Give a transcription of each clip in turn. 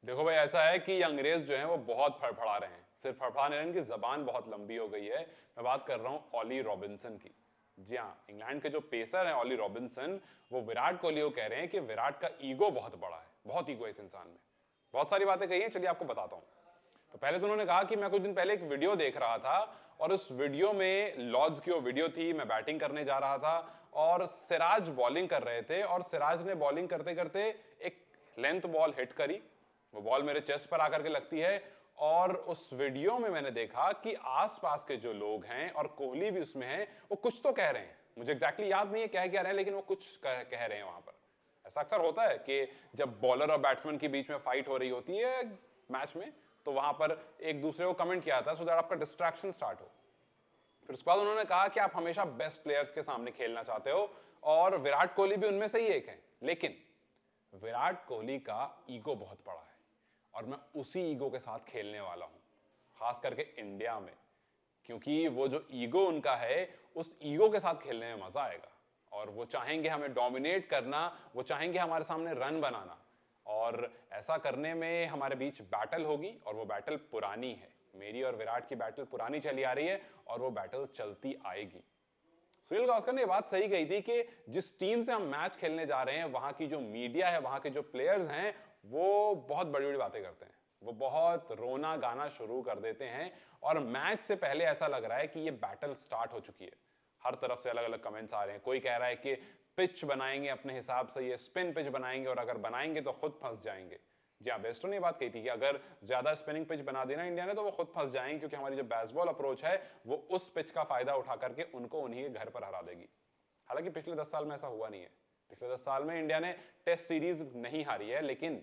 देखो भाई, ऐसा है कि ये अंग्रेज जो हैं वो बहुत फड़फड़ा रहे हैं। सिर्फ फड़फड़ा नहीं रहे, इनकी जबान बहुत लंबी हो गई है। मैं बात कर रहा हूँ ऑली रॉबिन्सन की। जी हाँ, इंग्लैंड के जो पेसर हैं ऑली रॉबिन्सन, वो विराट कोहली को कह रहे हैं कि विराट का ईगो बहुत बड़ा है, बहुत ईगो है इस इंसान में। बहुत सारी बातें कही हैं, चलिए आपको बताता हूँ। तो पहले तो उन्होंने कहा कि मैं कुछ दिन पहले एक वीडियो देख रहा था और उस वीडियो में लॉर्ड्स की वो वीडियो थी, मैं बैटिंग करने जा रहा था और सिराज बॉलिंग कर रहे थे और सिराज ने बॉलिंग करते करते एक लेंथ बॉल हिट करी। वो बॉल मेरे चेस्ट पर आकर के लगती है और उस वीडियो में मैंने देखा कि आसपास के जो लोग हैं और कोहली भी उसमें है, वो कुछ तो कह रहे हैं। मुझे एग्जैक्टली याद नहीं है क्या रहे हैं, लेकिन वो कुछ कह रहे हैं वहां पर। ऐसा अक्सर होता है कि जब बॉलर और बैट्समैन के बीच में फाइट हो रही होती है मैच में, तो वहां पर एक दूसरे को कमेंट किया था सो दैट आपका डिस्ट्रैक्शन स्टार्ट हो। फिर उसके बाद उन्होंने कहा कि आप हमेशा बेस्ट प्लेयर्स के सामने खेलना चाहते हो और विराट कोहली भी उनमें से ही एक है, लेकिन विराट कोहली का ईगो बहुत बड़ा है और मैं उसी ईगो के साथ खेलने वाला हूं, खास करके इंडिया में। क्योंकि वो जो ईगो उनका है, उस ईगो के साथ खेलने में मजा आएगा और वो चाहेंगे हमें डोमिनेट करना, वो चाहेंगे हमारे सामने रन बनाना। और ऐसा करने में हमारे बीच बैटल होगी और वो बैटल पुरानी है। मेरी और विराट की बैटल पुरानी चली आ रही है और वो बैटल चलती आएगी। सुनील गावस्कर ने बात सही कही थी कि जिस टीम से हम मैच खेलने जा रहे हैं, वहां की जो मीडिया है, वहां के जो प्लेयर्स हैं, वो बहुत बड़ी बड़ी बातें करते हैं। वो बहुत रोना गाना शुरू कर देते हैं और मैच से पहले ऐसा लग रहा है कि ये बैटल स्टार्ट हो चुकी है। हर तरफ से अलग अलग कमेंट्स आ रहे हैं। कोई कह रहा है कि पिच बनाएंगे अपने हिसाब से, ये स्पिन पिच बनाएंगे और अगर बनाएंगे तो खुद फंस जाएंगे। जी हाँ, बेस्टो ने बात कही थी कि अगर ज्यादा स्पिनिंग पिच बना देना इंडिया ने तो वो खुद फंस जाएंगे, क्योंकि हमारी जो बेसबॉल अप्रोच है वो उस पिच का फायदा उठा करके उनको उन्हीं के घर पर हरा देगी। हालांकि पिछले 10 साल में ऐसा हुआ नहीं है। पिछले 10 साल में इंडिया ने टेस्ट सीरीज नहीं हारी है, लेकिन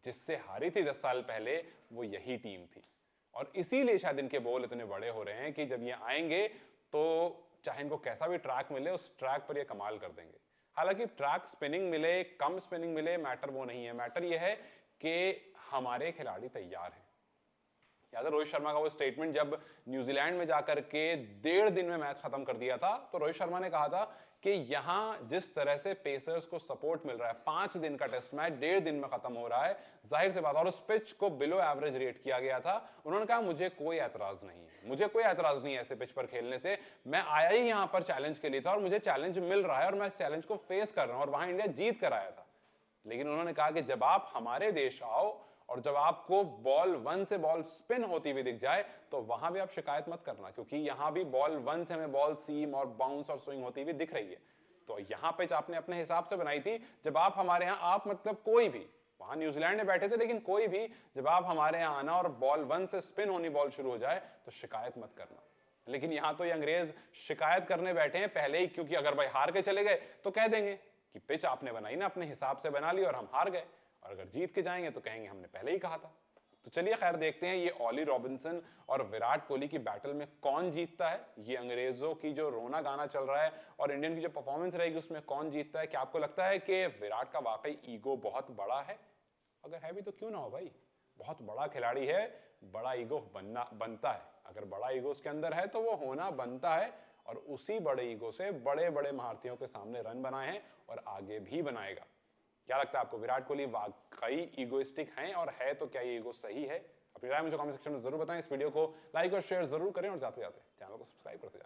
जिससे हारी थी 10 साल पहले, वो यही टीम थी। और इसीलिए शायद इनके बॉल इतने बड़े हो रहे हैं कि जब ये आएंगे तो चाहे इनको कैसा भी ट्रैक मिले, उस ट्रैक पर ये कमाल कर देंगे। हालांकि ट्रैक स्पिनिंग मिले, कम स्पिनिंग मिले, मैटर वो नहीं है। मैटर ये है कि हमारे खिलाड़ी तैयार हैं। याद है रोहित शर्मा का वो स्टेटमेंट, जब न्यूजीलैंड में जाकर के 1.5 दिन में मैच खत्म कर दिया था, तो रोहित शर्मा ने कहा था कि यहां जिस तरह से पेसर्स को सपोर्ट मिल रहा है, 5 दिन का टेस्ट मैच 1.5 दिन में खत्म हो रहा है, जाहिर सी बात। और उस पिच को बिलो एवरेज रेट किया गया था। उन्होंने कहा मुझे कोई ऐतराज नहीं है, मुझे कोई ऐतराज नहीं है ऐसे पिच पर खेलने से। मैं आया ही यहां पर चैलेंज के लिए था और मुझे चैलेंज मिल रहा है और मैं इस चैलेंज को फेस कर रहा हूं, और वहां इंडिया जीत कर आया था। लेकिन उन्होंने कहा कि जब आप हमारे देश आओ और जब आपको बॉल 1 से बॉल स्पिन होती हुई दिख जाए, तो वहां भी आप शिकायत मत करना, क्योंकि यहां भी बॉल 1 से हमें बॉल सीम और बाउंस और स्विंग होती हुई दिख रही है। तो यहां पे आपने अपने हिसाब से बनाई थी। जब आप हमारे यहां, आप मतलब कोई भी, वहां न्यूजीलैंड में बैठे थे, लेकिन कोई भी जब आप हमारे यहां आना और बॉल 1 से स्पिन होनी बॉल शुरू हो जाए तो शिकायत मत करना। लेकिन यहां तो ये अंग्रेज शिकायत करने बैठे हैं पहले ही, क्योंकि अगर भाई हार के चले गए तो कह देंगे कि पिच आपने बनाई ना, अपने हिसाब से बना ली और हम हार गए। और अगर जीत के जाएंगे तो कहेंगे हमने पहले ही कहा था। तो चलिए खैर, देखते हैं ये ऑली रॉबिन्सन और विराट कोहली की बैटल में कौन जीतता है। ये अंग्रेजों की जो रोना गाना चल रहा है और इंडियन की जो परफॉर्मेंस रहेगी, उसमें कौन जीतता है। क्या आपको लगता है कि विराट का वाकई ईगो बहुत बड़ा है? अगर है भी तो क्यों ना हो भाई, बहुत बड़ा खिलाड़ी है, बड़ा ईगो बनता है। अगर बड़ा ईगो उसके अंदर है तो वो होना बनता है, और उसी बड़े ईगो से बड़े बड़े महारथियों के सामने रन बनाए हैं और आगे भी बनाएगा। क्या लगता है आपको, विराट कोहली वाकई ईगोइस्टिक हैं, और है तो क्या ये ईगो सही है? अपनी राय मुझे कमेंट सेक्शन में जरूर बताएं। इस वीडियो को लाइक और शेयर जरूर करें और जाते जाते चैनल को सब्सक्राइब करते जाएं।